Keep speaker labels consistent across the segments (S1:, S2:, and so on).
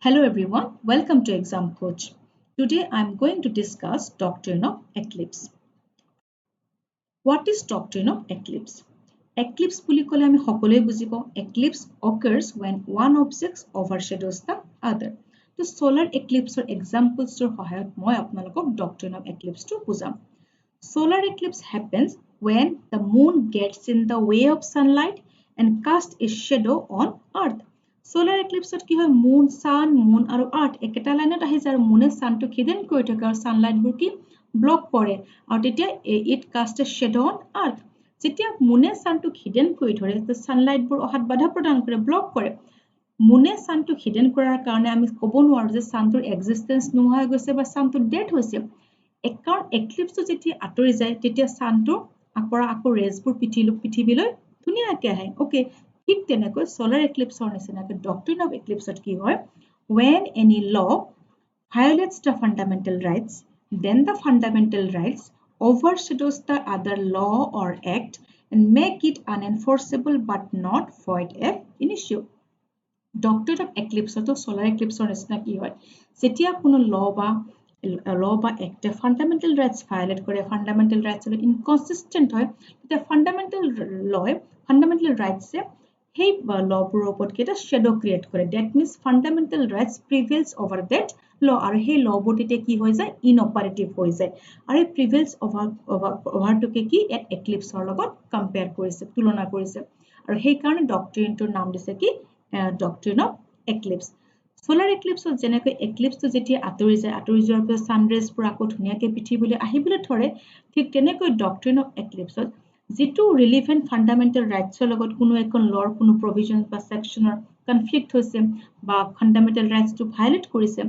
S1: Hello everyone, welcome to Exam Coach. Today I am going to discuss Doctrine of Eclipse. What is Doctrine of Eclipse? Eclipse বুলি ক'লে আমি সকলোৱে বুজি পাওঁ Eclipse occurs when one object overshadows the other. তো solar eclipse examples সহায়ত মই আপোনালোকক Doctrine of Eclipse টো বুজাম। Solar eclipse happens when the moon gets in the way of sunlight and casts its shadow on earth. Solar eclipse কি হয় moon আৰু earth একেটা লাইনত আহি যায় আৰু moon sunটো hidden কৰি থাকে আৰু sunlight বোৰ কি block কৰে আৰু তেতিয়া it casts a shadow on earth যেতিয়া moon sunটো hidden কৰি ধৰে তো sunlight বোৰ অহাত বাধা প্ৰদান কৰে block কৰে moon sunটো hidden কৰাৰ কাৰণে আমি ক'ব নোৱাৰো যে sunটোৰ existence নোহোৱা হৈ গৈছে বা sunটো dead হৈছে কাৰণ eclipse টো যেতিয়া আঁতৰি যায় তেতিয়া sunটো আকৌ rays বোৰ পৃথিৱীলৈ ধুনীয়াকৈ আহে ওকে ঠিক তেনেকৈ solar eclipse নিচিনাকৈ doctrine of eclipse কি হয় when any law violates the fundamental rights then the fundamental rights overshadows the other law or act and make it unenforceable but not void ab initio doctrine of eclipse তো solar eclipse নিচিনা কি হয় যেতিয়া কোনো law বা act fundamental rights violate কৰে fundamental rights inconsistent হয় তেতিয়া fundamental rights hey law বোৰৰ ওপৰত কেটা shadow create কৰে that means fundamental rights prevails over that law আৰু hey law বোৰ তেতিয়া কি হৈ যায় inoperative হৈ যায় আৰু prevails over to কি at eclipse লগত compare কৰিছে তুলনা কৰিছে আৰু সেই কাৰণে doctrine টোৰ নাম দিছে কি doctrine of eclipse solar eclipse যেনেকৈ eclipse টো যেতিয়া আঁতৰি যোৱাৰ পিছত sun rays বোৰ আকৌ ধুনীয়াকৈ পৃথিৱীলৈ আহিবলৈ ধৰে ঠিক তেনেকৈ doctrine of eclipse যিটো relevant fundamental rights লগত কোনো এখন law কোনো provision বা sectionৰ conflict হৈছে বা fundamental rights টো violate কৰিছে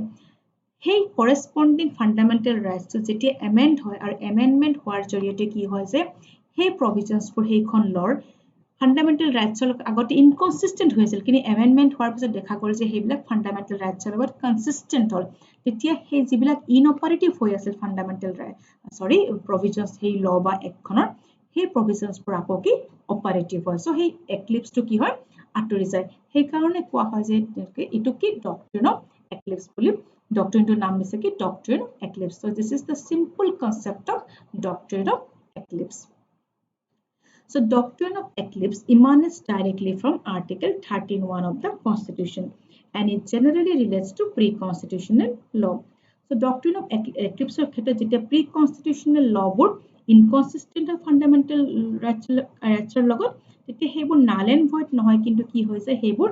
S1: সেই corresponding fundamental rights টো যেতিয়া amend হয় আৰু amendment হোৱাৰ জৰিয়তে কি হয় যে সেই provisions বোৰ সেইখন law fundamental rights আগতে inconsistent হৈছিল কিন্তু amendment হোৱাৰ পিছত দেখা গ'ল যে সেইবিলাক fundamental rights লগত consistent হ'ল তেতিয়া সেই যিবিলাক inoperative হৈ আছিল fundamental provisions সেই law বা actখনৰ সেই provisions বোৰ আকৌ কি operative হয় so সেই eclipse টো কি হয় আঁতৰি যায় সেই কাৰণে কোৱা হয় যে এটো কি doctrine of eclipse বুলি doctrine টোৰ নাম দিছে কি doctrine of eclipse so this is the simple concept of doctrine of eclipse so doctrine of eclipse emanates directly from article 13(1) of the constitution and it generally relates to pre-constitutional law so doctrine of eclipse ক্ষেত্ৰত যেতিয়া pre-constitutional law বোৰ inconsistent fundamental rights লগত তেতিয়া সেইবোৰ null and void নহয় কিন্তু কি হৈছে সেইবোৰ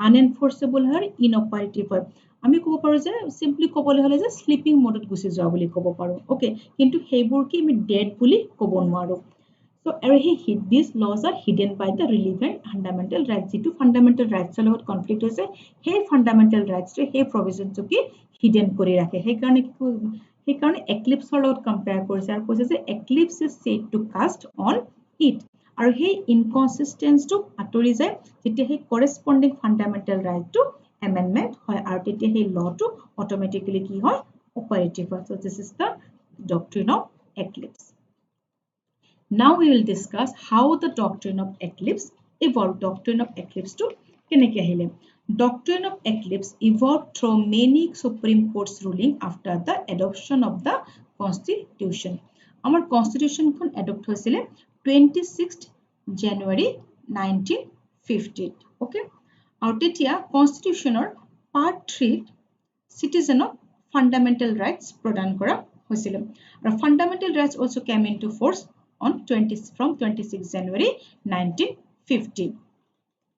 S1: unenforceable হয় inoperative হয় আমি ক'ব পাৰো যে simply ক'বলৈ হলে যে sleeping mode গুছি যোৱা বুলি ক'ব পাৰো ওকে কিন্তু সেইবোৰ কি আমি dead বুলি ক'ব নোৱাৰো so these laws are hidden by the relevant fundamental rights যিটো fundamental rights লগত conflict হৈছে সেই fundamental rights টো সেই provision টো কি hidden কৰি ৰাখে সেই কাৰণে eclipse লগত compare কৰিছে আৰু কৈছে যে eclipse is said to cast on it আৰু সেই inconsistency টো আঁতৰি যায় যেতিয়া সেই corresponding fundamental right টো amendment হয় আৰু তেতিয়া সেই law টো automatically কি হয় operative হয় so this is the doctrine of eclipse now we will discuss how the doctrine of eclipse evolved doctrine of eclipse to keneke ahile doctrine of eclipse evolved through many supreme court's ruling after the adoption of the constitution our constitution kon adopt hoisile 26th January 1950 okay আৰু তেতিয়া constitutioner part 3 citizen of fundamental rights প্ৰদান কৰা হৈছিল আৰু fundamental rights also came into force from 26 January 1950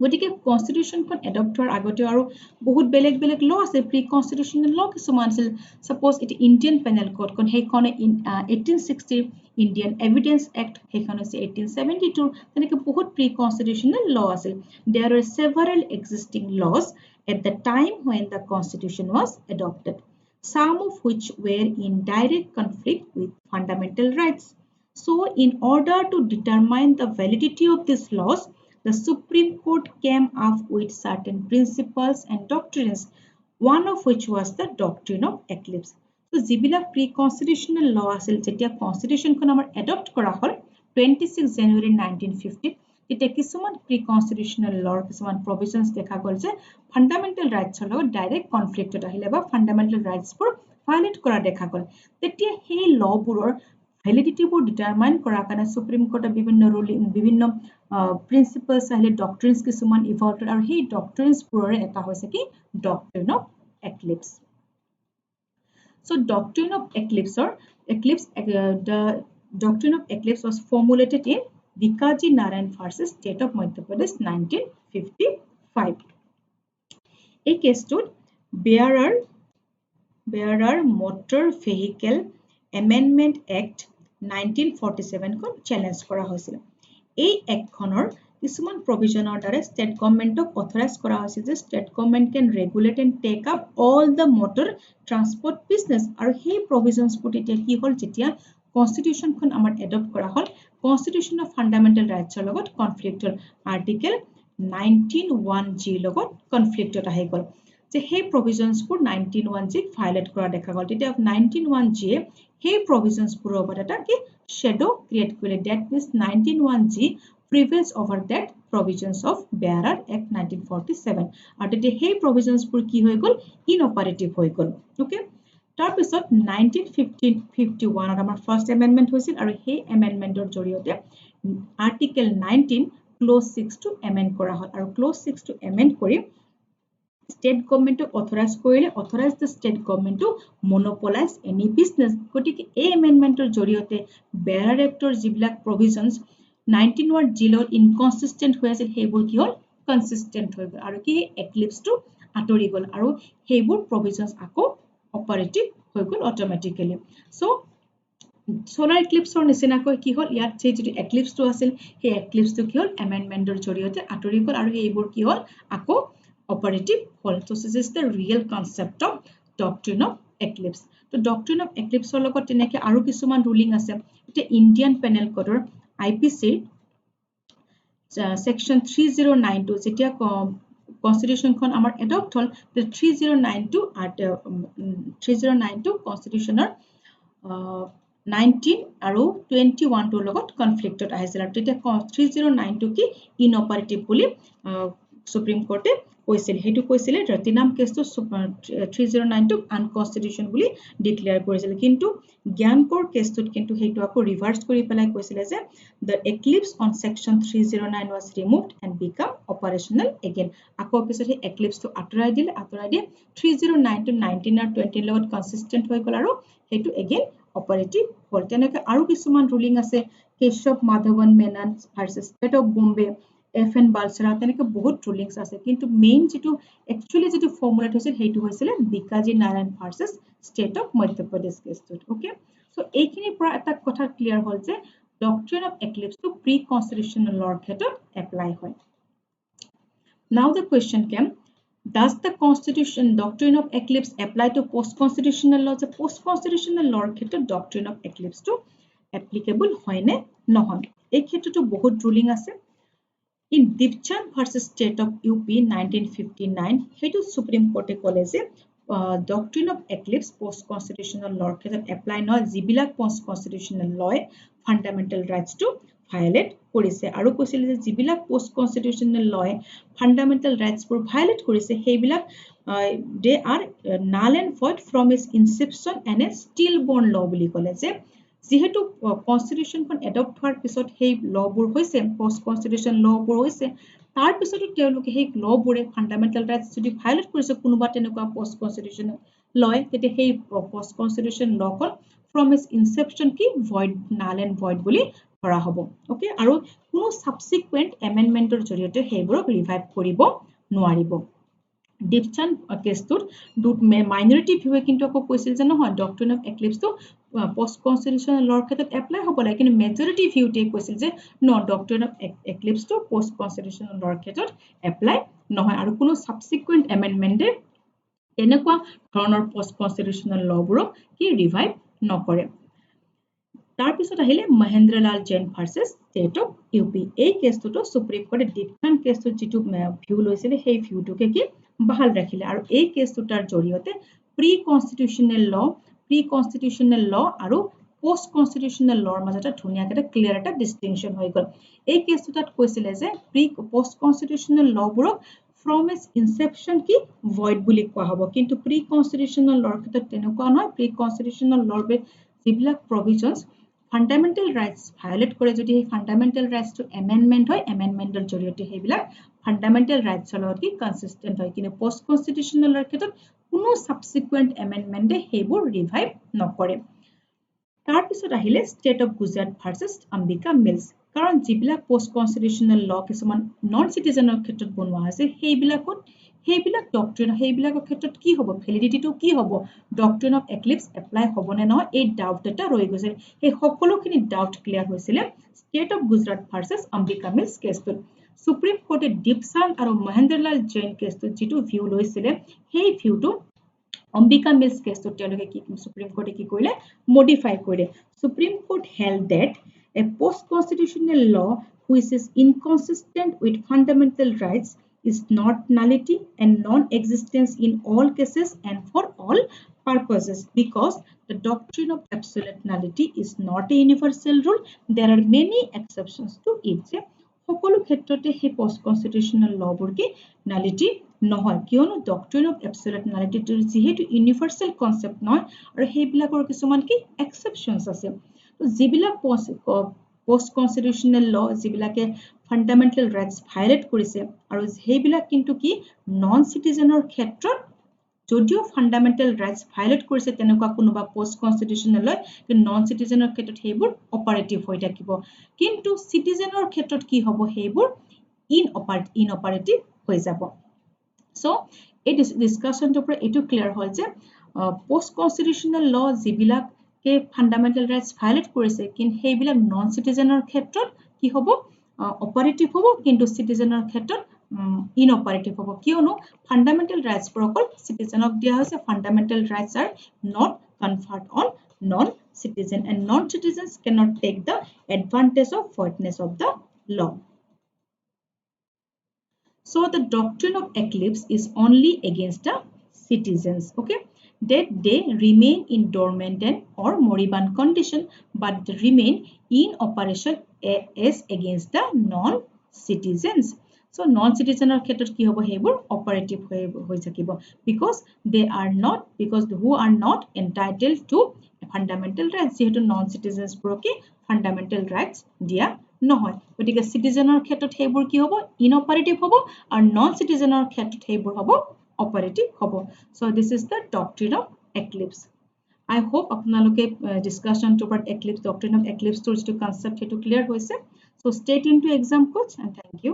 S1: গতিকে constitution খন adopt হোৱাৰ আগতে আৰু বহুত বেলেগ law আছে pre constitutional law কিছুমান আছিল suppose it Indian penal code খন সেইখন 1860 Indian Evidence Act সেইখন হৈছে 1872 তেনেকৈ বহুত pre constitutional law আছিল there were several existing laws at the time when the constitution was adopted some of which were in direct conflict with fundamental rights so in order to determine the validity of these laws the Supreme Court came up with certain principles and doctrines, one of which was the doctrine of eclipse. So, যিবিলাক pre-constitutional law আছিল যেতিয়া constitution খন আমাৰ adopt কৰা হ'ল 26 January 1950 তেতিয়া কিছুমান pre constitutional লৰ কিছুমান প্ৰভিজনছ দেখা গ'ল যে ফাণ্ডামেণ্টেল ৰাইটছৰ লগত ডাইৰেক্ট কনফ্লিক্টত আহিলে বা ফাণ্ডামেণ্টেল ৰাইটছবোৰ ভায়োলেট কৰা দেখা গ'ল তেতিয়া সেই লবোৰৰ ভ্যালিডিটিবোৰ ডিটাৰমাইন কৰাৰ কাৰণে সুপ্ৰিম কোৰ্টে বিভিন্ন ৰুলিং বিভিন্ন প্ৰিন্সিপলছ আহিলে ডক্ট্ৰিনছ কিছুমান ইভলভ আৰু সেই ডক্ট্ৰিনছবোৰৰ এটা হৈছে কি doctrine of eclipse So doctrine of eclipse the doctrine of eclipse was formulated in Bikaji Narayan versus State of Madhya Pradesh 1955. এই কেছটোত bearer motor vehicle amendment act 1947 খন চ্যালেঞ্জ কৰা হৈছিল এই এক্টখনৰ কিছুমান প্ৰভিজনৰ দ্বাৰা ষ্টেট গভৰ্নমেণ্টক অথৰাইজ কৰা হৈছে যে state government can regulate and take up all the motor transport business আৰু সেই প্ৰভিজনছবোৰ তেতিয়া কি হ'ল যেতিয়া কনষ্টিটিউচনখন আমাৰ এডপ্ট কৰা হ'ল কনষ্টিটিউচন অফ ফাণ্ডামেণ্টেল ৰাইটছৰ লগত কনফ্লিক্ট হ'ল আৰ্টিকেল 19(1)G লগত কনফ্লিক্টত আহি গ'ল যে সেই প্ৰভিজনছবোৰ 19(1)G ভায়োলেট কৰা দেখা গ'ল তেতিয়া 19(1)G সেই প্ৰভিজনছবোৰৰ ওপৰত এটা কি শ্যাডো ক্ৰিয়েট কৰিলে that means 19(1)G prevails over that provisions of Bearer Act 1947 আৰু তেতিয়া সেই প্ৰভিজনছবোৰ কি হৈ গ'ল ইনঅপাৰেটিভ হৈ গ'ল ওকে তাৰ পিছত 1951 আমাৰ ফাৰ্স্ট এমেন্ডমেন্ট হৈছিল আৰু সেই এমেন্ডমেন্টৰ জৰিয়তে আৰ্টিকেল 19 ক্লজ 6 টো এমেন্ড কৰা হ'ল আৰু ক্লজ 6 টো এমেন্ড কৰি state government to authorize the state government to monopolize any business গটিকে এই এমেন্ডমেন্টৰ জৰিয়তে Bearer Actৰ যিবিলাক provisions 19(1)G লগত inconsistent হৈ আছিল সেইবোৰ কি হ'ল consistent হৈ গ'ল আৰু কি eclipse টো আঁতৰি গ'ল আৰু সেইবোৰ provisions আকৌ operative হৈ গ'ল automatically so solar eclipse or নিচিনাকৈ কি হ'ল ইয়াত যে যদি eclipse টো আছিল সেই eclipse টো কি হ'ল amendmentৰ জৰিয়তে আঁতৰি গ'ল আৰু এইবোৰ কি হ'ল আকৌ operative হ'ল so this is the real concept of doctrine of eclipse তো doctrine of eclipse ৰ লগত তেনেকৈ আৰু কিছুমান ruling আছে এটা ইণ্ডিয়ান পেনেল কোডৰ IPC section 3092 যেতিয়া constitution খন আমাৰ adopt হ'ল the 3092 constitutioner 19 আৰু 21 ৰ লগত কনফ্লিক্টত আহিছিল আৰু তেতিয়া 3092 কি ইনঅপাৰেটিভ বুলি সুপ্ৰিম কোৰ্টে কৈছিল হেতু কৈছিল ৰতিনাম কেছটো 3092 আনকনস্টিটিউশন বুলি ডিক্লেয়াৰ কৰিছিল কিন্তু জ্ঞানকৰ কেছটোত কিন্তু হেতু আকৌ ৰিভাৰ্স কৰি পেলাই কৈছিল যে the eclipse on section 309 was removed and become operational again আকৌ পিছত এই eclipse টো আঁতৰাই দিয়ে 3092 19 আৰু 20 লগত কনসিস্টেন্ট হৈ গল আৰু হেতু again operative হ'ল তেনেকৈ আৰু কিছুমান ruling আছে Keshav Madhavan Menon versus state of Bombay FN Balsara তেনেকৈ বহুত rulings আছে কিন্তু মেইন যেটো একচুয়ালি যেটো ফৰ্মুলেট হৈছিল হেতু হৈছিল Bikaji Narayan ভাৰ্সেছ state of Madhya Pradesh কেছটোত okay so এইখিনিৰ পৰা এটা কথা ক্লিয়াৰ হ'ল যে doctrine of eclipse to pre constitutional লৰ ক্ষেত্ৰত এপ্লাই হয় now the question came does the constitution doctrine of eclipse apply to post constitutional law the post constitutional law ক্ষেত্ৰত doctrine of eclipse to applicable হয় নে নহয় এই ক্ষেত্ৰটো বহুত ruling আছে in Dipchand versus State of UP 1959 hetu Supreme Court kole je doctrine of eclipse post constitutional law ক্ষেত্ৰত apply নহয় যিবিলাক post constitutional law fundamental rights to violate কৰিছে আৰু কৈছিল যে যিবিলাক post constitutional law fundamental rights বোৰ violate কৰিছে সেইবিলাক they are null and void from its inception and a stillborn law বুলি কলে যে যেহেতু কনস্টিটিউশন খন এডপ্ট হোৱাৰ পিছত সেই লবোৰ হৈছে পোষ্ট কনস্টিটিউশন লবোৰ হৈছে তাৰ পিছতো তেওঁলোকে সেই লবোৰে ফান্ডামেন্টাল ৰাইটস যদি ভায়োলেট কৰিছে কোনোবা তেনেকুৱা পোষ্ট কনস্টিটিউশন লয় তেতিয়া সেই post constitution লখন from its inception কি void null and void বুলি ধৰা হ'ব ওকে আৰু কোনো সাবসিকুৱেন্ট এমেন্ডমেন্টৰ জৰিয়তে সেইবোৰক ৰিভাইভ কৰিব নোৱাৰিব Dipchand কেছটোত মাইনৰিটি ভিউৱে কিন্তু আকৌ কৈছিল যে নহয় ডক্ট্ৰিন অফ এক্লিপছ টো পোষ্ট কনস্টিটিউশনেল লৰ ক্ষেত্ৰত এপ্লাই হ'ব লাগে কিন্তু মেজৰিটি ভিউতে কৈছিল যে নো ডক্ট্ৰিন অফ এক্লিপছ টো পোষ্ট কনস্টিটিউশনেল লৰ ক্ষেত্ৰত এপ্লাই নহয় আৰু কোনো সাবসিকুৱেন্ট এমেন্ডমেন্টে এনেকুৱা ধৰণৰ পোষ্ট কনস্টিটিউশনেল লবোৰক কি ৰিভাইভ নকৰে তাৰ পিছত আহিলে মহেন্দ্ৰলাল জৈন ভাৰ্সেছ ষ্টেট অফ ইউপি এই কেছটো সুপ্ৰিম কোৰ্টে ডিফাৰেন্ট কেছটো যেটো ভিউ লৈছিল সেই ভিউটোকে কি বহাল ৰাখিলে আৰু এই কেছটোৰ জৰিয়তে প্ৰি কনস্টিটিউশনেল ল আৰু পোষ্ট কনষ্টিটিউচনেল লৰ মাজতে ধুনীয়াকৈ এটা ক্লিয়াৰ এটা ডিষ্টিংশ্যন হৈ গ'ল এই কেছটোত কৈছিলে যে প্ৰি পোষ্ট কনষ্টিটিউচনেল লবোৰক ফ্ৰম ইটস ইনসেপশন কি ভইড বুলি কোৱা হ'ব কিন্তু প্ৰি কনষ্টিটিউচনেল লৰ ক্ষেত্ৰত তেনেকুৱা নহয় প্ৰি কনষ্টিটিউচনেল লৰ যিবিলাক প্ৰভিজনছ ফাণ্ডামেণ্টেল ৰাইটছ ভায়োলেট কৰে যদি সেই ফাণ্ডামেণ্টেল ৰাইটছটো এমেণ্ডমেণ্ট হয় এমেণ্ডমেণ্টৰ জৰিয়তে সেইবিলাক ফাণ্ডামেণ্টেল ৰাইটছৰ লগত কি কনচিষ্টেণ্ট হয় কিন্তু পোষ্ট কনষ্টিটিউচনেলৰ ক্ষেত্ৰত কোনো সাবসিকুৱেন্ট এমেণ্ডমেণ্টে সেইবোৰ ৰিভাইভ নকৰে তাৰপিছত আহিলে state of Gujarat versus Ambika mills কাৰণ যিবিলাক পোষ্ট কনষ্টিটিউচনেল ল কিছুমান নন চিটিজেনৰ ক্ষেত্ৰত বনোৱা হৈছে সেইবিলাক ডক্ট্ৰিন সেইবিলাকৰ ক্ষেত্ৰত কি হ'ব ভেলিডিটিটো কি হ'ব ডক্ট্ৰিন অফ এক্লিপছ এপ্লাই হ'ব নে নহয় এই ডাউট এটা ৰৈ গৈছে সেই সকলোখিনি ডাউট ক্লিয়াৰ হৈছিলে state of Gujarat versus Ambika mills কেছটোত সুপ্ৰিম কোৰ্টে দীপচান্দ আৰু মহেন্দ্ৰলাল জৈন কেছটোত যিটো ভিউ লৈছিলে সেই ভিউটো অম্বিকা মিলছ কেছটোত তেওঁলোকে কি সুপ্ৰিম কোৰ্টে কি কৰিলে মডিফাই কৰিলে supreme court held that a post constitutional law which is inconsistent with fundamental rights is not nullity and non-existence in all cases and for all purposes because the doctrine of absolute nullity is not a universal rule there are many exceptions to it সকলো ক্ষেত্ৰতে সেই post constitutional লবোৰ কি nullity নহয় কিয়নো doctrine of absolute নালিটিটো যেহেতু ইউনিভাৰ্সেল concept নহয় আৰু সেইবিলাকৰ কিছুমান কি এক্সেপশনছ আছে যিবিলাক পোষ্ট কনষ্টিটিউচনেল ল যিবিলাকে ফাণ্ডামেণ্টেল ৰাইটছ ভায়োলেট কৰিছে আৰু সেইবিলাক কিন্তু কি নন চিটিজেনৰ ক্ষেত্ৰত যদিও ফাণ্ডামেণ্টেল ৰাইটছ ভায়োলেট কৰিছে তেনেকুৱা কোনোবা পোষ্ট কনষ্টিটিউচনেল লয় কিন্তু নন চিটিজেনৰ ক্ষেত্ৰত সেইবোৰ অপাৰেটিভ হৈ থাকিব কিন্তু চিটিজেনৰ ক্ষেত্ৰত কি হ'ব সেইবোৰ ইনঅপাৰেটিভ হৈ যাব সো এই ডিসকাশনটোৰ পৰা এটো ক্লিয়াৰ হ'ল যে পোষ্ট কনষ্টিটিউচনেল ল যিবিলাকে ফাণ্ডামেণ্টেল ৰাইটছ ভায়োলেট কৰিছে কিন্তু সেইবিলাক নন চিটিজেনৰ ক্ষেত্ৰত কি হ'ব অপাৰেটিভ হ'ব কিন্তু চিটিজেনৰ ক্ষেত্ৰত ইনঅপাৰেটিভ হ'ব কিয়নো ফাণ্ডামেণ্টেল ৰাইটছবোৰ অকল চিটিজেনক দিয়া হৈছে fundamental rights are not conferred on non citizen and non-citizens cannot take the advantage of voidness of the law. So the doctrine of eclipse is only against the citizens, okay? That they remain in dormant and or moribund condition, but they remain in operation as against the non-citizens. So non-citizener ক্ষেত্ৰত কি হ'ব হেবোৰ operative হৈ থাকিব because they are not because who are not entitled to fundamental rights যেহেতু non-citizens বোৰকে fundamental rights দিয়া নহয় গতিকে সিটিজেনৰ ক্ষেত্ৰত হেবোৰ কি হ'ব ইনঅপাৰেটিভ হ'ব আৰু নন সিটিজেনৰ ক্ষেত্ৰত হেবোৰ হ'ব অপাৰেটিভ হ'ব so this is the doctrine of eclipse I hope আপোনালোকে discussion টুবাৰ্ড eclipse doctrine of eclipse টোৰ যিটো কনসেপ্ট হেতু ক্লিয়াৰ হৈছে so stay tuned to exam coach and thank you